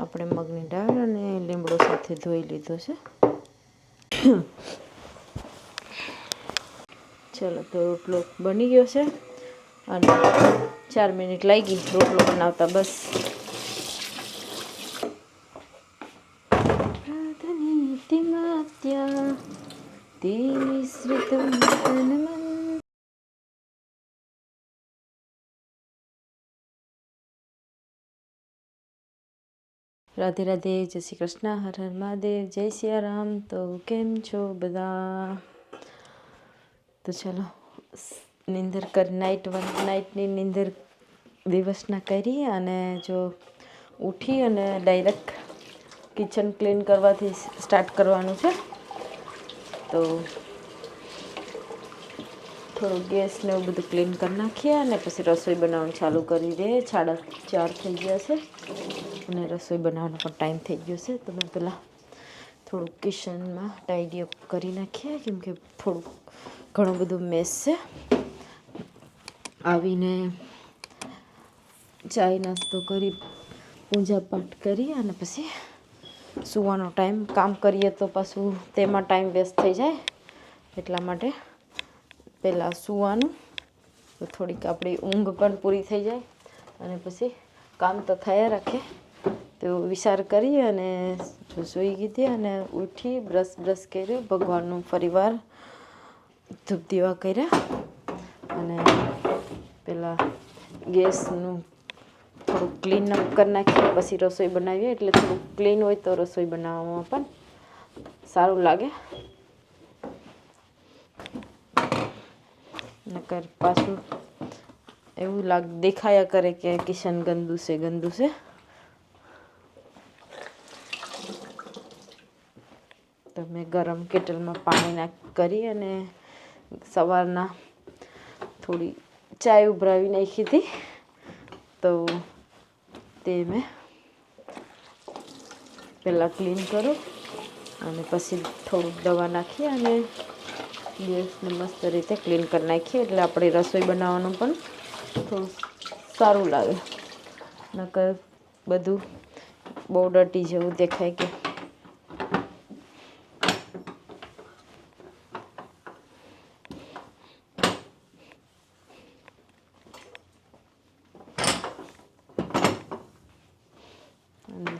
આપણે મગની દાળ અને લીમડો સાથે ધોઈ લીધો છે. ચલો તો રોટલો બની ગયો છે અને 4 મિનિટ લાગી રોટલો બનાવતા. બસ રાધે રાધે, જય શ્રી કૃષ્ણ, હર હર મહાદેવ, જય સિયારામ. તો કેમ છો બધા? તો ચલો નિંદર કરી, નાઇટની નિંદર દિવસના કરી અને જો ઉઠી અને ડાયરેક્ટ કિચન ક્લીન કરવાથી સ્ટાર્ટ કરવાનું છે. તો થોડું ગેસને એવું બધું ક્લીન કરી નાખીએ અને પછી રસોઈ બનાવવાનું ચાલુ કરી દઈએ. 4:30 થઈ ગયા છે અને રસોઈ બનાવવાનો પણ ટાઈમ થઈ ગયો છે. તો મેં પહેલાં થોડુંક કિચનમાં ટાઈડી અપ કરી નાખીએ, કેમકે થોડુંક ઘણું બધું મેસ છે. આવીને ચાય નાસ્તો કરી, પૂજા પાઠ કરી અને પછી સૂવાનો ટાઈમ. કામ કરીએ તો પાછું તેમાં ટાઈમ વેસ્ટ થઈ જાય, એટલા માટે પહેલાં સૂવાનું, તો થોડીક આપણી ઊંઘ પણ પૂરી થઈ જાય અને પછી કામ તો થયા રાખે. તો વિચાર કરી અને સૂઈ ગઈ અને ઉઠી, બ્રશ કર્યો, ભગવાનનું ફરીવાર ધૂપ દીવા કર્યા અને પહેલાં ગેસનું થોડુંક ક્લીન અપ કરી નાખીએ, પછી રસોઈ બનાવીએ. એટલે થોડુંક ક્લીન હોય તો રસોઈ બનાવવામાં પણ સારું લાગે. નકર પાછું એવું દેખાયા કરે કે કિચન ગંદુ છે. તો મેં ગરમ કેટલમાં પાણી કરી અને સવારના થોડી ચાય ઉભરાવી નાખી હતી. તો તે મેં પહેલાં ક્લીન કરું અને પછી થોડુંક દવા નાખી અને ગેસને મસ્ત રીતે ક્લીન કરી નાખીએ. એટલે આપણે રસોઈ બનાવવાનું પણ થોડું સારું લાગે. નકર બધું બહુ ડર્ટી જેવું દેખાય કે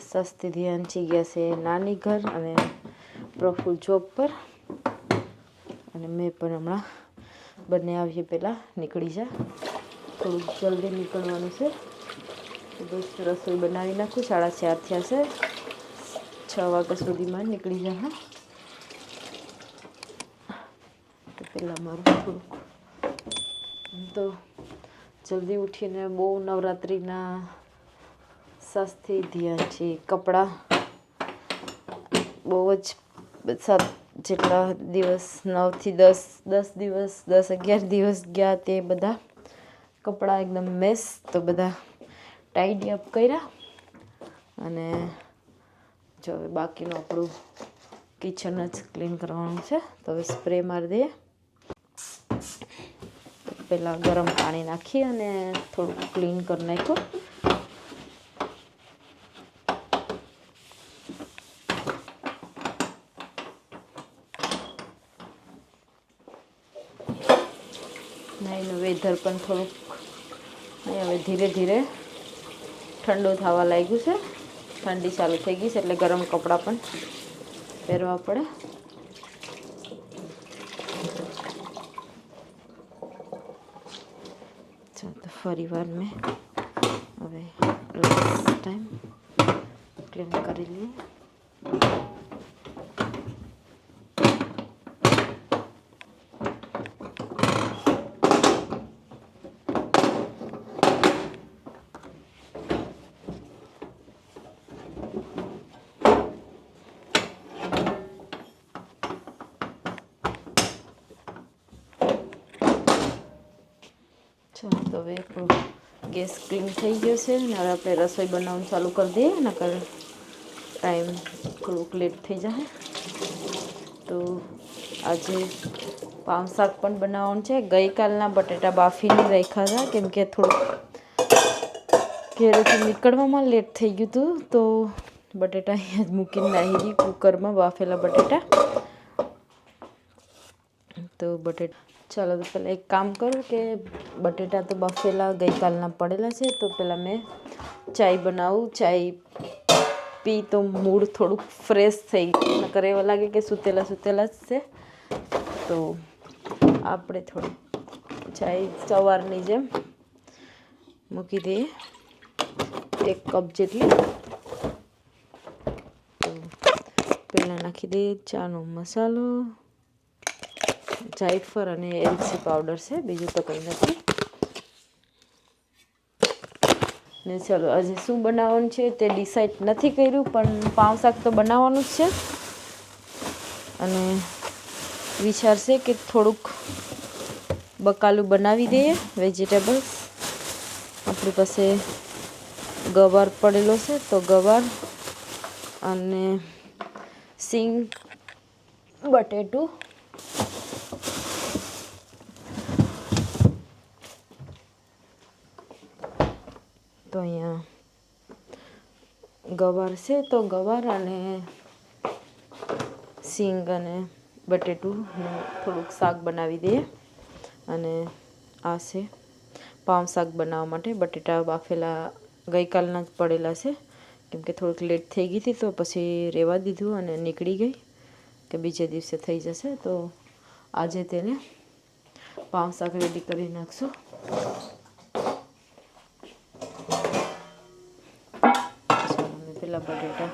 સસ્તી ધ્યાનથી ગયા છે નાની ઘર અને પ્રફુલ જોબ પર, અને મેં પણ હમણાં બંને આવીએ પહેલાં નીકળી જા. થોડુંક જલ્દી નીકળવાનું છે. બસ રસોઈ બનાવી નાખું. 4:30 થયા છે. 6 વાગ્યા સુધીમાં નીકળી જા. હા, તો પહેલાં મારું થોડુંક તો જલ્દી ઉઠીને બહુ નવરાત્રિના સસ્તી ધ્યાન છે. કપડાં બહુ જ જેટલા દિવસ 9 થી 10 દિવસ 10-11 દિવસ ગયા, તે બધા કપડાં એકદમ મેસ. તો બધા ટાઈડી અપ કર્યા અને જો હવે બાકીનું આપણું કિચન જ ક્લીન કરવાનું છે. તો હવે સ્પ્રે મારી દઈએ. પહેલાં ગરમ પાણી નાખી અને થોડુંક ક્લીન કરી નાખ્યું. અહીંનું વેધર પણ થોડુંક હવે ધીરે ધીરે ઠંડુ થવા લાગ્યું છે. ઠંડી ચાલુ થઈ ગઈ છે એટલે ગરમ કપડાં પણ પહેરવા પડે. તો ફરીવાર મેં હવે લાસ્ટ ટાઈમ ક્લીન કરી લઈએ. ચાલો, તો હવે આપણું ગેસ ક્લીન થઈ ગયો છે અને હવે આપણે રસોઈ બનાવવાનું ચાલુ કરી દઈએ. નકર ટાઈમ થોડુંક લેટ થઈ જાય. તો આજે પાઉં શાક પણ બનાવવાનું છે. ગઈકાલના બટેટા બાફીને રાખ્યા હતા, કેમકે થોડુંક ઘેરેથી નીકળવામાં લેટ થઈ ગયું હતું, તો બટેટા અહીંયા જ મૂકીને નાહી ગઈ કુકરમાં બાફેલા બટેટા. તો બટેટા ચાલો, તો પહેલાં એક કામ કરું કે બટેટા તો બાફેલા ગઈકાલના પડેલા છે, તો પહેલાં મેં ચાય બનાવું. ચાય પી તો મૂડ થોડુંક ફ્રેશ થઈ ગયું, નકર એવા લાગે કે સૂતેલા સૂતેલા જ છે. તો આપણે થોડી ચાય સવારની જેમ મૂકી દઈએ, 1 કપ જેટલી. તો પહેલાં નાખી દઈએ ચાનો મસાલો, જાયફળ અને એલચી પાવડર છે, બીજું તો કંઈ નથી. ને ચાલો, આજે શું બનાવવાનું છે તે ડિસાઈડ નથી કર્યું, પણ પાઉં શાક તો બનાવવાનું જ છે. અને વિચાર છે કે થોડુંક બકાલું બનાવી દઈએ વેજીટેબલ્સ. આપણી પાસે ગવાર પડેલો છે, તો ગવાર અને સિંગ, બટેટું, તો અહીંયા ગવાર છે, તો ગવાર અને સિંગ અને બટેટુંનું થોડુંક શાક બનાવી દઈએ. અને આ છે પાઉં શાક બનાવવા માટે. બટેટા બાફેલા ગઈકાલના જ પડેલા છે, કેમ કે થોડુંક લેટ થઈ ગઈ હતી, તો પછી રહેવા દીધું અને નીકળી ગઈ કે બીજે દિવસે થઈ જશે. તો આજે તેને પાઉં શાક રેડી કરી નાખશું. પહેલાં બટેટા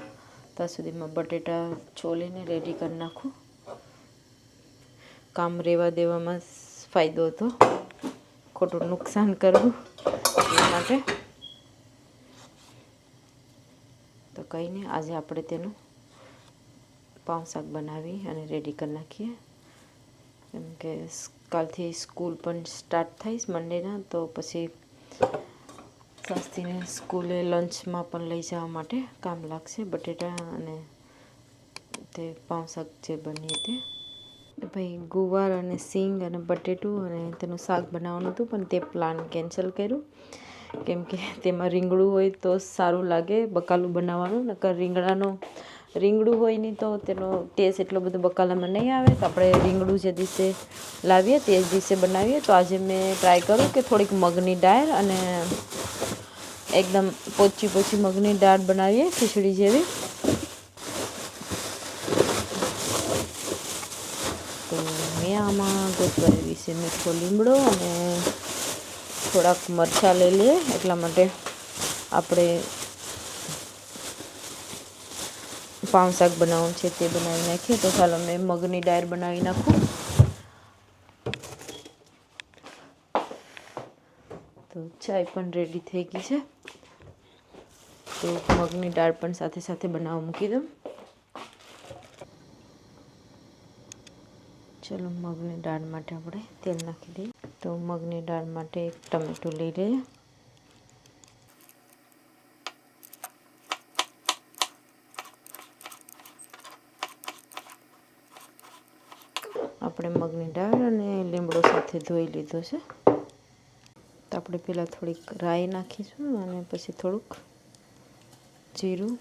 ત્યાં સુધીમાં બટેટા છોલીને રેડી કરી નાખું. કામ રહેવા દેવામાં ફાયદો હતો, ખોટું નુકસાન કરવું એ માટે. તો કંઈ નહીં, આજે આપણે તેનું પાઉં શાક બનાવી અને રેડી કરી નાખીએ. કેમ કે કાલથી સ્કૂલ પણ સ્ટાર્ટ થઈશ મંડેના, તો પછી શાસ્ત્રીને સ્કૂલે લંચમાં પણ લઈ જવા માટે કામ લાગશે બટેટા અને તે પાઉં શાક જે બનીએ તે. ભાઈ ગુવાર અને સિંગ અને બટેટું અને તેનું શાક બનાવવાનું હતું, પણ તે પ્લાન કેન્સલ કર્યું, કેમ કે તેમાં રીંગણું હોય તો સારું લાગે બકાલું બનાવવાનું. નકર રીંગણું હોય નહીં તો તેનો ટેસ્ટ એટલો બધો બકાલામાં નહીં આવે. તો આપણે રીંગણું જે દિવસે લાવીએ તે જ દિવસે બનાવીએ. તો આજે મેં ટ્રાય કરું કે થોડીક મગની દાળ અને એકદમ પોચી પોચી મગની દાળ બનાવીએ, ખીચડી જેવી. તો મેં આમાં ગોતવારી છે મીઠો લીમડો અને થોડાક મરચાં લઈ લઈએ, એટલા માટે આપણે પાઉં શાક બનાવવાનું છે તે બનાવી નાખીએ. તો ચાલો મેં મગની દાળ બનાવી નાખું. તો ચાય પણ રેડી થઈ ગઈ છે, તો મગની દાળ પણ સાથે સાથે બનાવવા મૂકી દઉં. ચલો, મગની દાળ માટે આપણે તેલ નાખી દઈએ. તો મગની દાળ માટે 1 ટમેટું લઈ લઈએ. આપણે મગની દાળ અને લીમડો સાથે ધોઈ લીધો છે. તો આપણે પહેલાં થોડીક રાઈ નાખીશું અને પછી થોડુંક જીરું,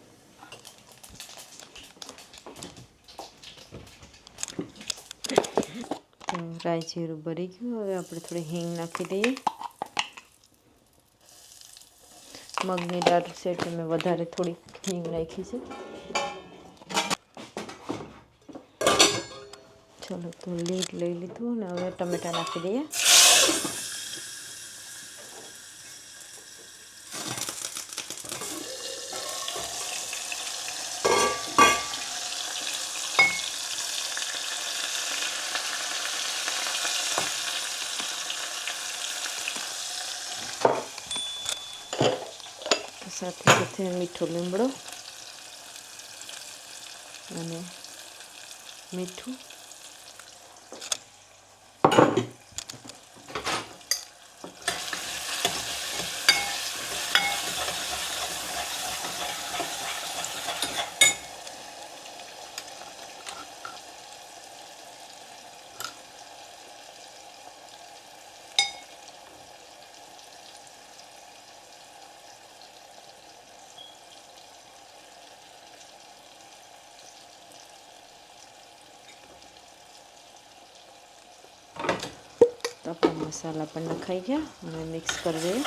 તો રાઈ જીરું ભરી ગયું. હવે આપણે થોડી હિંગ નાખી દઈએ. મગની દાળ છે એટલે મેં વધારે થોડીક હિંગ નાખી છે. ચલો, તો લીડ લઈ લીધું અને હવે ટમેટાં નાખી દઈએ. સાથે સાથે મીઠો લીમડો અને મીઠું, આપણા મસાલા પણ નખાઈ ગયા અને મિક્સ કરી દઈએ.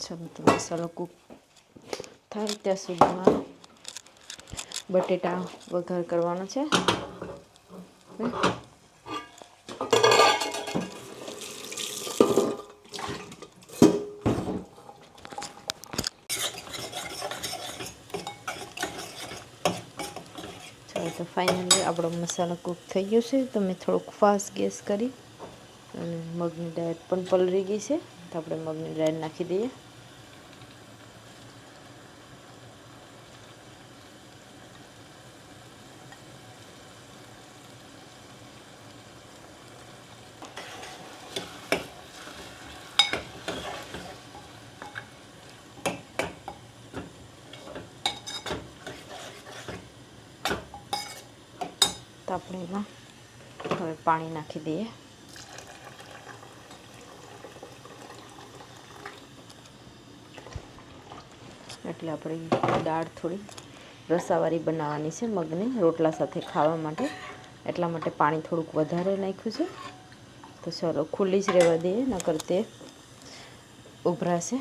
ચાલો તો મસાલો કૂક થાય ત્યાં સુધીમાં બટેટા વઘાર કરવાનો છે. ચાલો તો ફાઇનલી આપણો મસાલો કૂક થઈ ગયો છે. તો મેં થોડોક ફાસ્ટ ગેસ કરી અને મગની દાળ પણ પલળી ગઈ છે. તો આપણે મગની દાળ નાખી દઈએ. તો આપણે એમાં હવે પાણી નાખી દઈએ. એટલે આપણી દાળ થોડી રસાવાળી બનાવવાની છે, મગની રોટલા સાથે ખાવા માટે. એટલા માટે પાણી થોડુંક વધારે નાખ્યું છે. તો ચાલો ખુલ્લી જ રહેવા દઈએ, નકર તે ઉભરાશે.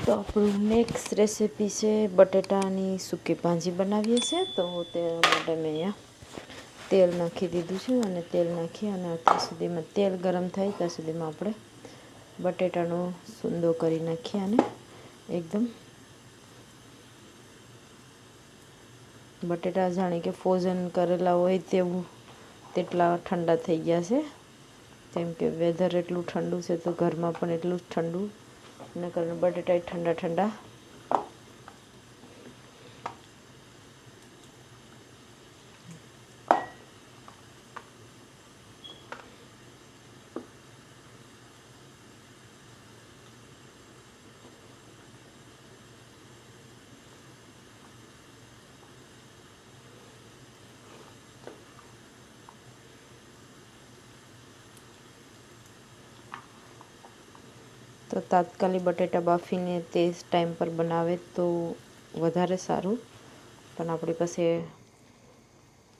તો આપણું નેક્સ્ટ રેસીપી છે બટેટાની સૂકી ભાજી બનાવીએ છીએ. તો તે માટે મેં અહીંયા તેલ નાખી દીધું છે અને તેલ નાખી અને અત્યાર સુધીમાં તેલ ગરમ થાય ત્યાં સુધીમાં આપણે બટેટાનો સૂંદો કરી નાખીએ અને એકદમ બટેટા જાણે કે ફ્રોઝન કરેલા હોય તેવું તેટલા ઠંડા થઈ ગયા છે. કેમ કે વેધર એટલું ઠંડુ છે તો ઘરમાં પણ એટલું જ ઠંડુ એના કારણે બટેટા ઠંડા ઠંડા તો તાત્કાલિક બટેટા બાફીને તે ટાઈમ પર બનાવે તો વધારે સારું, પણ આપણી પાસે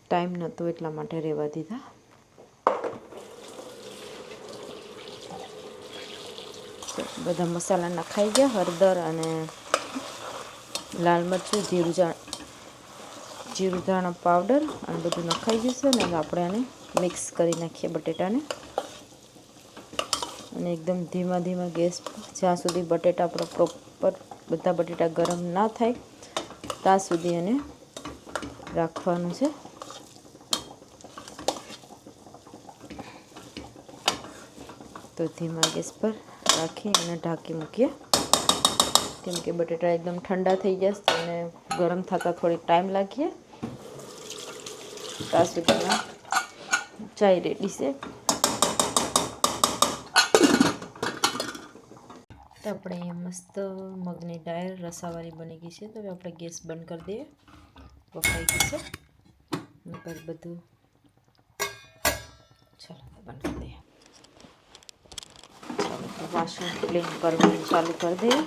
ટાઈમ નહોતો એટલા માટે રહેવા દીધા. બધા મસાલા નખાઈ ગયા, હળદર અને લાલ મરચું, જીરું ધાણા પાવડર અને બધું નખાઈ ગયું છે. અને આપણે આને મિક્સ કરી નાખીએ બટેટાને અને એકદમ ધીમા ગેસ જ્યાં સુધી બટેટા આપણો પ્રોપર બધા બટેટા ગરમ ના થાય ત્યાં સુધી એને રાખવાનું છે. તો ધીમા ગેસ પર રાખી અને ઢાંકી મૂકીએ. કેમ કે બટેટા એકદમ ઠંડા થઈ જશે અને ગરમ થતાં થોડીક ટાઈમ લાગીએ. ત્યાં સુધીમાં ચાય રેડી છે. તો આપણે અહીંયા મસ્ત મગની દાળ રસાવાળી બની ગઈ છે. તો હવે આપણે ગેસ બંધ કરી દઈએ. વફાઈ ગઈ છે નકર બધું. ચાલો બંધ કરી દઈએ. ચાલો તો વાસણ ક્લીન કરવાનું ચાલુ કરી દઈએ.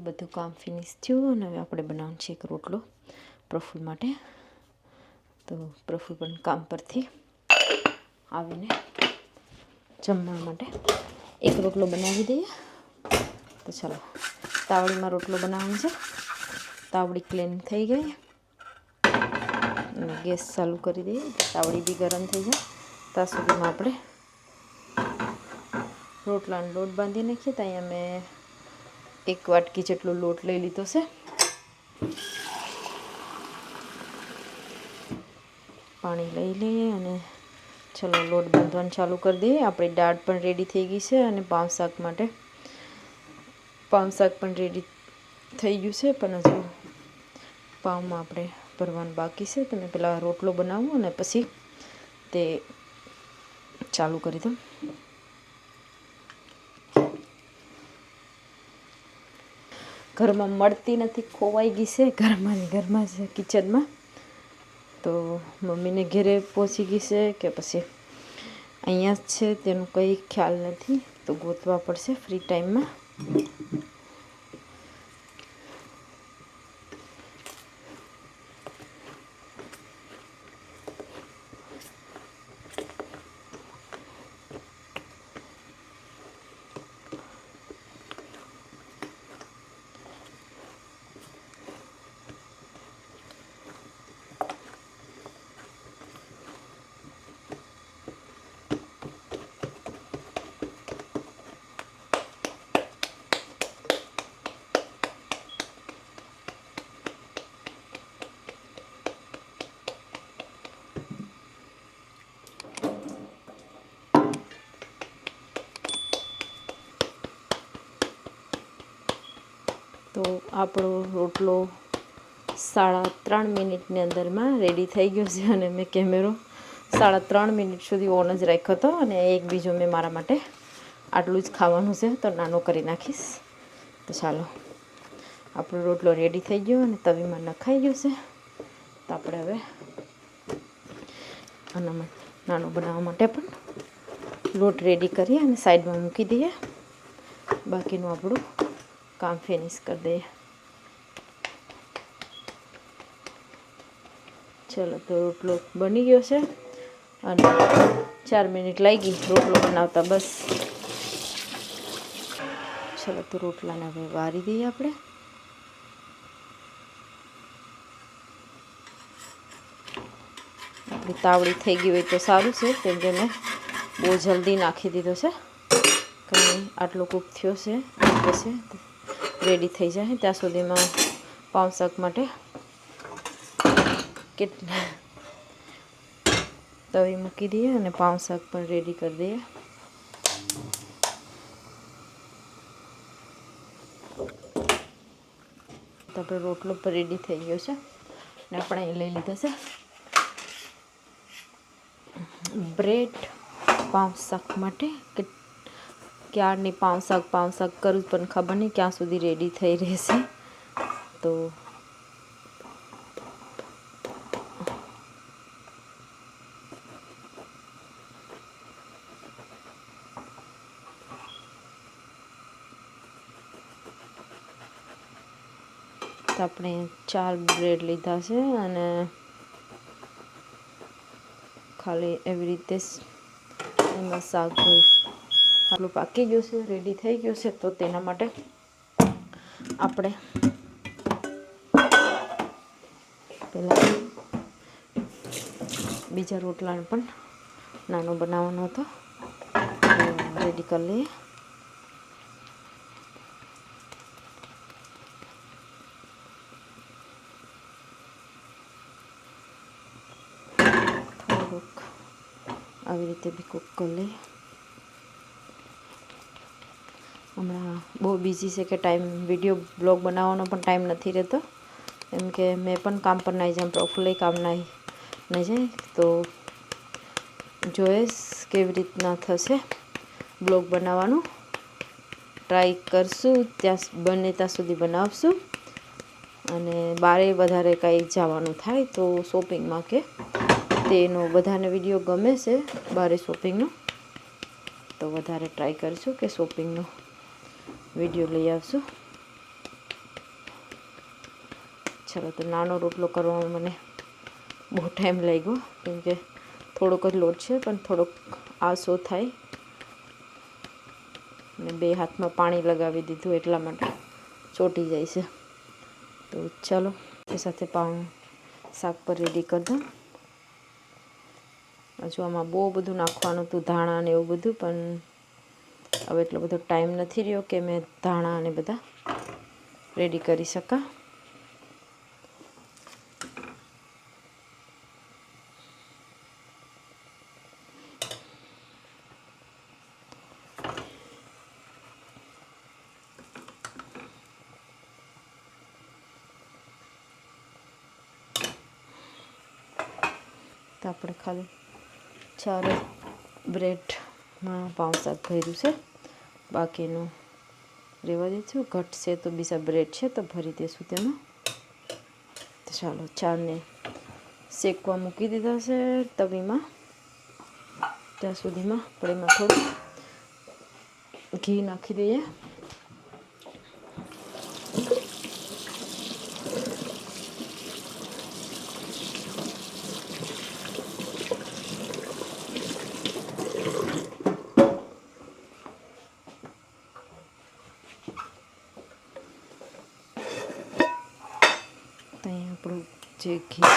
બધું કામ ફિનિશ થયું અને હવે આપણે બનાવવાનું છે એક રોટલો પ્રફુલ માટે. તો પ્રફુલ પણ કામ પરથી આવીને જમવા માટે એક રોટલો બનાવી દઈએ. તો ચાલો તાવડીમાં રોટલો બનાવવાનો છે. તાવડી ક્લીન થઈ ગઈ અને ગેસ ચાલુ કરી દઈએ. તાવડી બી ગરમ થઈ જાય ત્યાં સુધીમાં આપણે રોટલાનો લોટ બાંધી નાખીએ. તો અહીંયા મેં 1 વાટકી જેટલો લોટ લઈ લીધો છે. પાણી લઈ લઈએ અને ચલો લોટ બાંધવાનું ચાલુ કરી દઈએ. આપણી દાળ પણ રેડી થઈ ગઈ છે અને પાઉં શાક માટે પાઉં શાક પણ રેડી થઈ ગયું છે, પણ હજુ પાઉંમાં આપણે ભરવાનું બાકી છે. તો મેં પહેલાં રોટલો બનાવું અને પછી તે ચાલુ કરી દઉં. ઘરમાં મળતી નથી, ખોવાઈ ગઈ છે ઘરમાં છે કિચનમાં. તો મમ્મીને ઘેરે પહોંચી ગઈ છે કે પછી અહીંયા જ છે તેનું કંઈ ખ્યાલ નથી. તો ગોતવા પડશે ફ્રી ટાઈમમાં. તો આપણો રોટલો 3.5 મિનિટની અંદરમાં રેડી થઈ ગયો છે અને મેં કેમેરો 3.5 મિનિટ સુધી ઓન જ રાખ્યો હતો. અને એક બીજો મેં મારા માટે આટલું જ ખાવાનું છે તો નાનો કરી નાખીશ. તો ચાલો, આપણો રોટલો રેડી થઈ ગયો અને તવીમાં નખાઈ ગયો છે. તો આપણે હવે આનામાં નાનો બનાવવા માટે પણ લોટ રેડી કરીએ અને સાઈડમાં મૂકી દઈએ. બાકીનું આપણું કામ ફિનિશ કરી દઈએ. ચલો, તો રોટલો બની ગયો છે અને 4 મિનિટ લાગી રોટલો બનાવતા બસ. ચલો, તો રોટલાને હવે વારી દઈએ આપણે. આપણી તાવડી થઈ ગઈ હોય તો સારું છે, કેમ કે મેં બહુ જલ્દી નાખી દીધો છે. કંઈ આટલો કૂક થયો છે પછી રેડી થઈ જાય ત્યાં સુધીમાં પાઉં શાક માટે તવી મૂકી દઈએ અને પાઉં શાક પણ રેડી કરી દઈએ. તો આપણો રોટલો પણ રેડી થઈ ગયો છે અને આપણે અહીં લઈ લીધા છે બ્રેડ પાઉં શાક માટે. ક્યારની પાઉં શાક કરું પણ ખબર નહીં ક્યાં સુધી રેડી થઈ રહેશે. તો આપણે 4 બ્રેડ લીધા છે અને ખાલી એવી રીતે એમાં શાક આટલું પાકી ગયું છે, રેડી થઈ ગયું છે. તો તેના માટે આપણે પહેલાં બીજા રોટલાને પણ નાનો બનાવવાનો હતો, રેડી કરી લઈએ. થોડુંક આવી રીતે બી કૂક કરી લઈએ. હમણાં બહુ બિઝી છે કે વિડીયો બ્લોગ બનાવવાનો પણ ટાઈમ નથી રહેતો, એમ કે મેં પણ કામ પર નહીં જાઉં, પ્રફુલ્લય કામ નહીં જાય. તો જોઈશ કેવી રીતના થશે બ્લોગ બનાવવાનું. ટ્રાય કરશું, બને ત્યાં સુધી બનાવશું. અને બારે વધારે કાંઈ જવાનું થાય તો શોપિંગમાં કે તેનો બધાને વિડીયો ગમે છે બારે શોપિંગનો, તો વધારે ટ્રાય કરીશું કે શોપિંગનો વિડીયો લઈ આવશું. ચાલો, તો નાનો રોટલો કરવામાં મને બહુ ટાઈમ લાગ્યો, કેમ કે થોડોક જ લોટ છે પણ થોડોક આસો થાય અને 2 હાથમાં પાણી લગાવી દીધું એટલા માટે ચોંટી જાય છે. તો ચાલો, એ સાથે પાઉં શાક પર રેડી કરી દઉં. હજુ આમાં બહુ બધું નાખવાનું હતું, ધાણા ને એવું બધું, પણ હવે એટલો બધો ટાઈમ નથી રહ્યો કે મેં ધાણા અને બધા રેડી કરી શકા. તો આપણે ખાલી 4 બ્રેડમાં પાઉં શાક ભર્યું છે, બાકીનું રહેવા દઈશું. ઘટશે તો બીજા બ્રેડ છે તો ભરી દઈશું તેમાં. તો ચાલો 4ને શેકવા મૂકી દીધા છે તવીમાં. ત્યાં સુધીમાં આપણે એમાં થોડું ઘી નાખી દઈએ. અહીં આપણું જે ઘી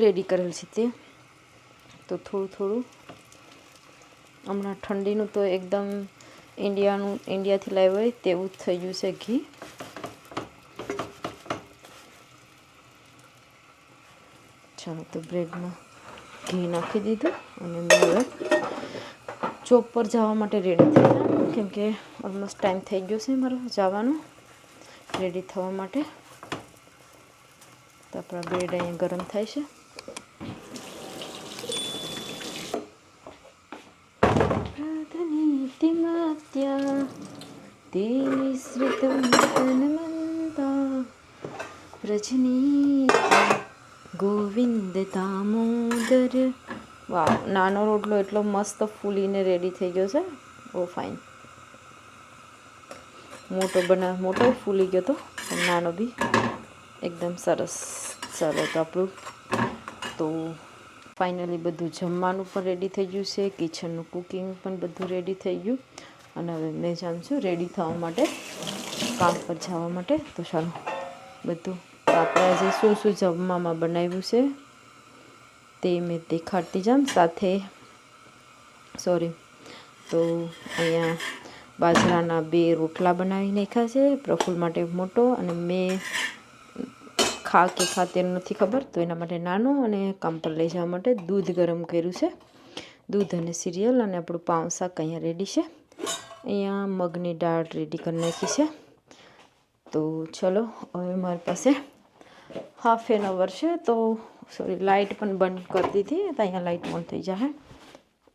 રેડી કરેલ છે તે તો થોડું હમણાં ઠંડીનું તો એકદમ ઇન્ડિયાથી લાવ્યું હોય તેવું જ થઈ ગયું છે ઘી. ચાલો તો બ્રેડમાં ઘી નાખી દીધું અને મેં હવે જોબ પર જવા માટે રેડી થઈ ગયા, કેમ કે ઓલમોસ્ટ ટાઈમ થઈ ગયો છે મારો જવાનો રેડી થવા માટે. તો આપણા બ્રેડ અહીંયા ગરમ થાય છે. રજની ગોવિંદ દામોદર. વાહ, નાનો રોટલો એટલો મસ્ત ફૂલીને રેડી થઈ ગયો છે. બહુ ફાઇન. મોટો ફૂલી ગયો તો, પણ નાનો બી એકદમ સરસ. ચાલો તો આપણું તો ફાઇનલી બધું જમવાનું પણ રેડી થઈ ગયું છે, કિચનનું કુકિંગ પણ બધું રેડી થઈ ગયું. અને હવે મેં જાઉં છું રેડી થવા માટે, કામ પર જવા માટે. તો ચાલો બધું આપણે આજે શું જમવામાં બનાવ્યું છે તે મેં દેખાડતી જામ સાથે. તો અહીંયા બાજરાના 2 રોટલા બનાવી નાખ્યા છે, પ્રફુલ માટે મોટો અને મેં ખા તેનું નથી ખબર તો એના માટે નાનો, અને કામ પર લઈ જવા માટે દૂધ ગરમ કર્યું છે. દૂધ અને સિરિયલ અને આપણું પાઉં શાક અહીંયા રેડી છે. અહીંયા મગની દાળ રેડી કરી નાખી છે. તો ચલો હવે મારી પાસે ½ એન અવર છે. તો લાઇટ પણ બંધ કરી દીધી. તો અહીંયા લાઇટ બંધ થઈ જાય,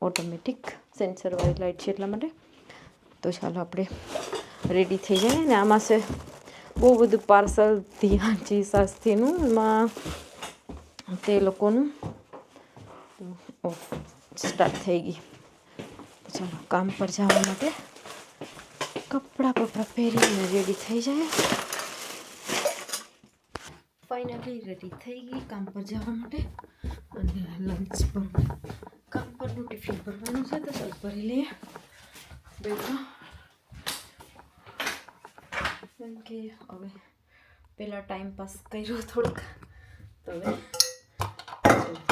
ઓટોમેટિક સેન્સરવાળી લાઇટ છે એટલા માટે. તો ચાલો આપણે રેડી થઈ જાય. ને આમાં છે બહુ બધું પાર્સલ ધ્યાનજી શાસ્ત્રીનું, એમાં તે લોકોનું સ્ટાર્ટ થઈ ગઈ. ચાલો કામ પર જવા માટે કપડાં પહેરીને રેડી થઈ જાય. ફાઇનલી રેડી થઈ ગઈ કામ પર જવા માટે. અને લંચ પર કામ પરનું ટિફિન ભરવાનું છે, તો ચાલ ભરી લઈએ બેગમાં. કેમ કે હવે પહેલાં ટાઈમ પાસ કર્યો થોડુંક, તો હવે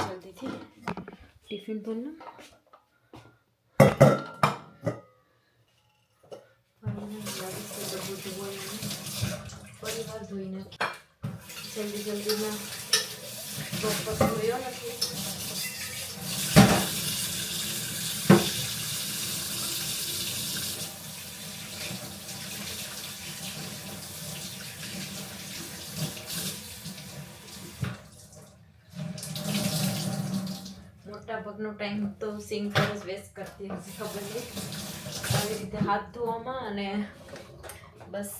જલ્દીથી ટિફિન ભરનું. પરિવાર ધોઈ નાખી જલ્દીમાં ધોયો નથી. મોટાભાગનો ટાઈમ તો સિંક પર જ વેસ્ટ કરતી હશે, ખબર નહીં આવી રીતે હાથ ધોવામાં. અને બસ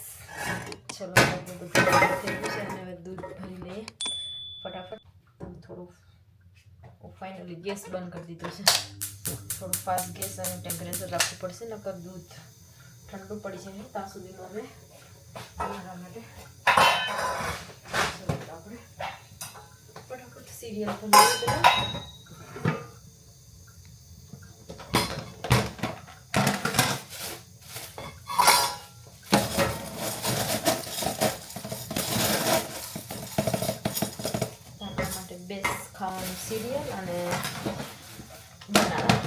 ચલો બધું થઈ ગયું છે. અને હવે દૂધ ભરી લઈએ ફટાફટ. થોડું ફાઇનલી ગેસ બંધ કરી દીધો છે. થોડું ફાસ્ટ ગેસ અને ટેમ્પરેચર રાખવું પડશે, નકર દૂધ ઠંડુ પડી જાય. ત્યાં સુધીમાં હવે મારા માટે આપણે ફટાફટ સિરિયલ પણ લઈ દઈએ. સિરિયલ અને બનાના.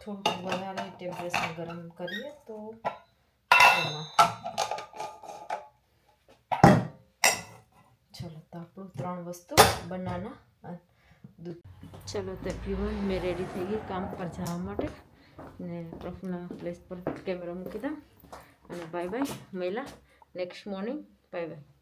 થોડુંક વધારે ટેમ્પરેચર ગરમ કરીએ તો એમાં ચલો તો આપણું 3 વસ્તુ બનાના અને દૂધ. ચલો તો એવરીવન મેં રેડી થઈ ગઈ કામ પર જવા માટે ને પ્રફુલ્લના પ્લેસ પર કેમેરા મૂકી દઉં અને બાય બાય. મેલા નેક્સ્ટ મોર્નિંગ. Bye bye.